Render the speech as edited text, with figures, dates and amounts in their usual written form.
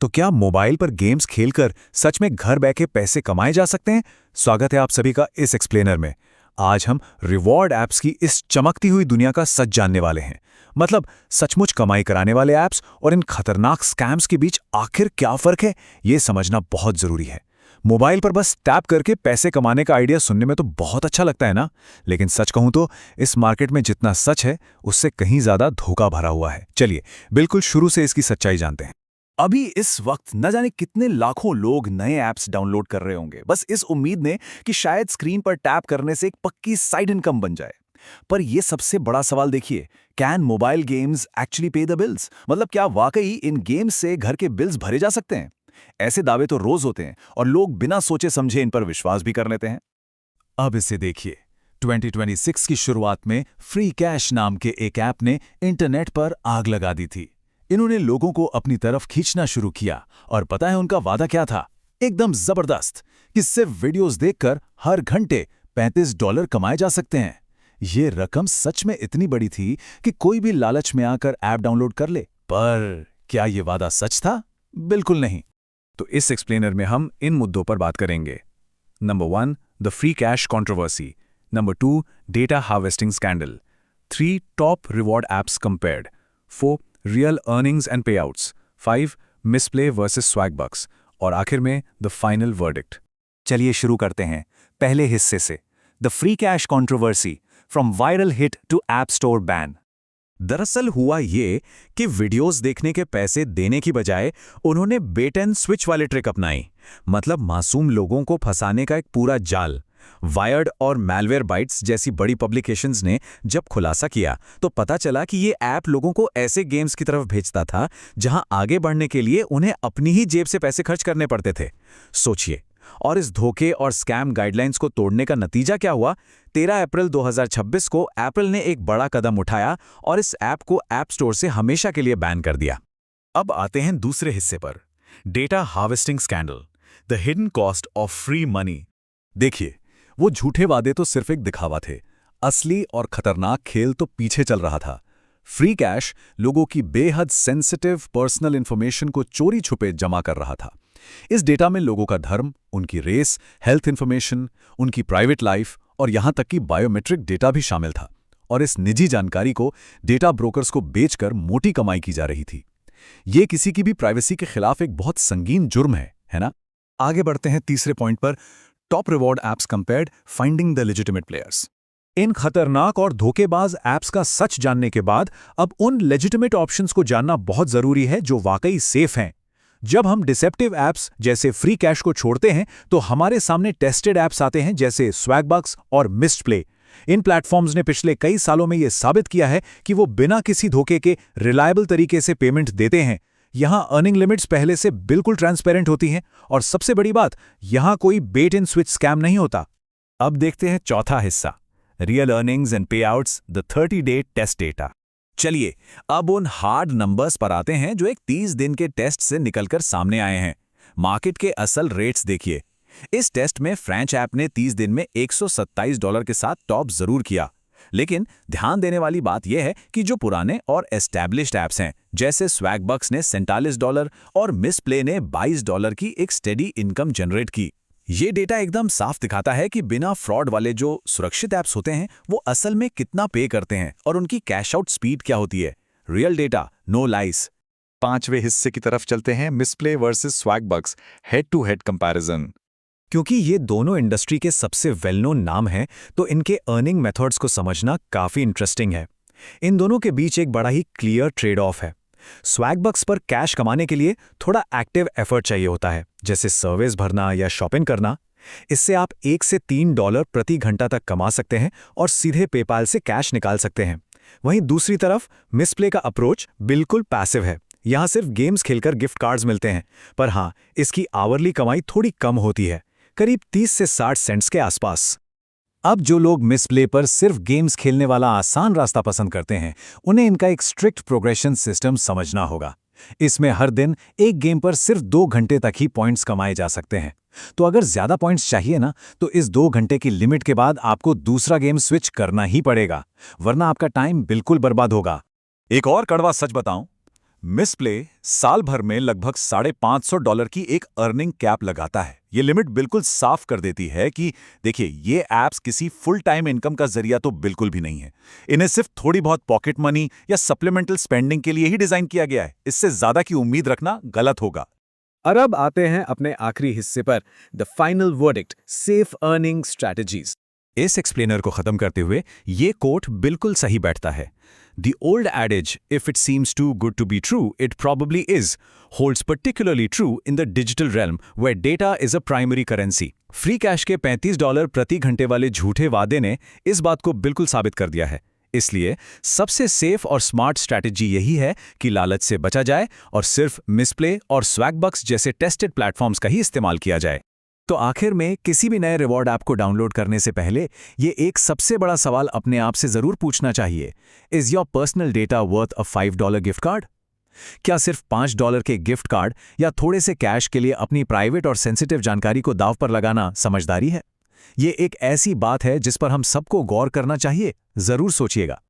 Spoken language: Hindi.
तो क्या मोबाइल पर गेम्स खेलकर सच में घर बैठे पैसे कमाए जा सकते हैं? स्वागत है आप सभी का इस एक्सप्लेनर में। आज हम रिवॉर्ड ऐप्स की इस चमकती हुई दुनिया का सच जानने वाले हैं। मतलब सचमुच कमाई कराने वाले ऐप्स और इन खतरनाक स्कैम्स के बीच आखिर क्या फर्क है, ये समझना बहुत जरूरी है। मोबाइल पर बस टैप करके पैसे कमाने का आइडिया सुनने में तो बहुत अच्छा लगता है ना, लेकिन सच कहूं तो इस मार्केट में जितना सच है उससे कहीं ज्यादा धोखा भरा हुआ है। चलिए बिल्कुल शुरू से इसकी सच्चाई जानते हैं। अभी इस वक्त न जाने कितने लाखों लोग नए ऐप्स डाउनलोड कर रहे होंगे, बस इस उम्मीद में कि शायद स्क्रीन पर टैप करने से एक पक्की साइड इनकम बन जाए। पर यह सबसे बड़ा सवाल देखिए, कैन मोबाइल गेम्स एक्चुअली पे द बिल्स? मतलब क्या वाकई इन गेम्स से घर के बिल्स भरे जा सकते हैं? ऐसे दावे तो रोज होते हैं और लोग बिना सोचे समझे इन पर विश्वास भी कर लेते हैं। अब इसे देखिए, 2026 की शुरुआत में फ्री कैश नाम के एक ऐप ने इंटरनेट पर आग लगा दी थी। इन्होंने लोगों को अपनी तरफ खींचना शुरू किया और पता है उनका वादा क्या था? एकदम जबरदस्त, कि सिर्फ वीडियोस देखकर हर घंटे $35 कमाए जा सकते हैं। ये रकम सच में इतनी बड़ी थी कि कोई भी लालच में आकर ऐप डाउनलोड कर ले। पर क्या ये वादा सच था? बिल्कुल नहीं। तो इस एक्सप्लेनर में हम इन मुद्दों पर बात करेंगे। Number 1, the free cash controversy. Number 2, data harvesting scandal. 3, top reward apps compared. 4, real earnings and payouts. 5, Misplay versus Swagbucks. और आखिर में द फाइनल वर्डिक्ट। चलिए शुरू करते हैं पहले हिस्से से, the free cash controversy, from viral hit to app store ban. दरअसल हुआ ये कि वीडियोस देखने के पैसे देने की बजाय उन्होंने बेट एंड स्विच वाली ट्रिक अपनाई। मतलब मासूम लोगों को फंसाने का एक पूरा जाल। वायर्ड और मैलवेयर बाइट्स जैसी बड़ी पब्लिकेशंस ने जब खुलासा किया तो पता चला कि ये ऐप लोगों को ऐसे गेम्स की तरफ भेजता था जहां आगे बढ़ने के लिए उन्हें अपनी ही जेब से पैसे खर्च करने पड़ते थे। सोचिए, और इस धोखे और स्कैम गाइडलाइंस को तोड़ने का नतीजा क्या हुआ? 13 अप्रैल 2026 को एप्पल ने एक बड़ा कदम उठाया और इस ऐप को ऐप स्टोर से हमेशा के लिए बैन कर दिया। अब आते हैं दूसरे हिस्से पर, data harvesting scandal, the hidden cost of free money. देखिए, वो झूठे वादे तो सिर्फ एक दिखावा थे, असली और खतरनाक खेल तो पीछे चल रहा था। फ्री कैश लोगों की बेहद सेंसिटिव पर्सनल इंफॉर्मेशन को चोरी छुपे जमा कर रहा था। इस डेटा में लोगों का धर्म, उनकी रेस, हेल्थ इंफॉर्मेशन, उनकी प्राइवेट लाइफ और यहां तक कि बायोमेट्रिक डेटा भी शामिल था। और इस निजी जानकारी को डेटा ब्रोकर्स को बेचकर मोटी कमाई की जा रही थी। ये किसी की भी प्राइवेसी के खिलाफ एक बहुत संगीन जुर्म है ना? आगे बढ़ते हैं तीसरे पॉइंट पर, top reward apps compared, finding the legitimate players. इन खतरनाक और धोखेबाज ऐप्स का सच जानने के बाद अब उन लेजिटिमेट ऑप्शंस को जानना बहुत जरूरी है जो वाकई सेफ हैं। जब हम डिसेप्टिव ऐप्स जैसे फ्री कैश को छोड़ते हैं तो हमारे सामने टेस्टेड ऐप्स आते हैं जैसे स्वैगबक्स और मिस्प्ले। इन प्लेटफॉर्म्स ने पिछले कई सालों में यह साबित किया है कि वो बिना किसी धोखे के रिलायबल तरीके से पेमेंट देते हैं। यहां अर्निंग लिमिट्स पहले से बिल्कुल ट्रांसपेरेंट होती हैं और सबसे बड़ी बात, यहां कोई बेट एंड स्विच स्कैम नहीं होता। अब देखते हैं चौथा हिस्सा, real earnings and payouts, the 30-डे टेस्ट डेटा। चलिए अब उन हार्ड नंबर्स पर आते हैं जो एक 30 दिन के टेस्ट से निकलकर सामने आए हैं। मार्केट के असल रेट्स देखिए। इस टेस्ट में फ्रेंच ऐप ने 30 दिन में $127 के साथ टॉप जरूर किया। लेकिन ध्यान देने वाली बात यह है कि जो पुराने और एस्टैब्लिश्ड ऐप्स हैं जैसे स्वैगबक्स ने $47 और मिसप्ले ने $22 की एक स्टेडी इनकम जनरेट की। ये डेटा एकदम साफ दिखाता है कि बिना फ्रॉड वाले जो सुरक्षित ऐप्स होते हैं वो असल में कितना पे करते हैं और उनकी कैश आउट स्पीड क्या होती है। Real data, no lies. पांचवें हिस्से की तरफ चलते हैं, Misplay versus Swagbucks, head to head comparison. क्योंकि ये दोनों इंडस्ट्री के सबसे वेल नोन नाम हैं तो इनके अर्निंग मेथड्स को समझना काफी इंटरेस्टिंग है। इन दोनों के बीच एक बड़ा ही क्लियर ट्रेड ऑफ है। स्वैगबक्स पर कैश कमाने के लिए थोड़ा एक्टिव एफर्ट चाहिए होता है, जैसे सर्विस भरना या शॉपिंग करना। इससे आप $1 से $3 प्रति घंटा तक कमा सकते हैं और सीधे पेपाल से कैश निकाल सकते हैं। वहीं दूसरी तरफ मिसप्ले का अप्रोच बिल्कुल पैसिव है। यहां सिर्फ गेम्स खेलकर गिफ्ट कार्ड्स मिलते हैं, पर हाँ, इसकी आवरली कमाई थोड़ी कम होती है, करीब 30 से 60 सेंट्स के आसपास। अब जो लोग मिसप्ले पर सिर्फ गेम्स खेलने वाला आसान रास्ता पसंद करते हैं, उन्हें इनका एक स्ट्रिक्ट प्रोग्रेशन सिस्टम समझना होगा। इसमें हर दिन एक गेम पर सिर्फ 2 घंटे तक ही पॉइंट्स कमाए जा सकते हैं। तो अगर ज्यादा पॉइंट्स चाहिए ना, तो इस 2 घंटे की लिमिट के बाद आपको दूसरा गेम स्विच करना ही पड़ेगा, वरना आपका टाइम बिल्कुल बर्बाद होगा। एक और कड़वा सच बताऊं, मिसप्ले साल भर में लगभग $550 की एक अर्निंग कैप लगाता है। ये लिमिट बिल्कुल साफ कर देती है कि देखिए, ये ऐप्स किसी फुल टाइम इनकम का जरिया तो बिल्कुल भी नहीं है। इन्हें सिर्फ थोड़ी बहुत पॉकेट मनी या सप्लीमेंटल स्पेंडिंग के लिए ही डिजाइन किया गया है। इससे ज्यादा की उम्मीद रखना गलत होगा। और अब आते हैं अपने आखिरी हिस्से पर, the final verdict, safe earning strategies. इस एक्सप्लेनर को खत्म करते हुए ये कोट बिल्कुल सही बैठता है। The old adage, if it seems too good to be true, it probably is, holds particularly true in the digital realm where data is a primary currency. Free cash के $35 प्रति घंटे वाले झूठे वादे ने इस बात को बिल्कुल साबित कर दिया है। इसलिए सबसे सेफ और स्मार्ट स्ट्रैटेजी यही है कि लालच से बचा जाए और सिर्फ मिसप्ले और स्वैगबक्स जैसे टेस्टेड प्लेटफॉर्म्स का ही इस्तेमाल किया जाए। तो आखिर में किसी भी नए रिवॉर्ड ऐप को डाउनलोड करने से पहले ये एक सबसे बड़ा सवाल अपने आप से जरूर पूछना चाहिए, is your personal data worth a $5 gift card? क्या सिर्फ $5 के गिफ्ट कार्ड या थोड़े से कैश के लिए अपनी प्राइवेट और सेंसिटिव जानकारी को दांव पर लगाना समझदारी है? ये एक ऐसी बात है जिस पर हम सबको गौर करना चाहिए। जरूर सोचिएगा।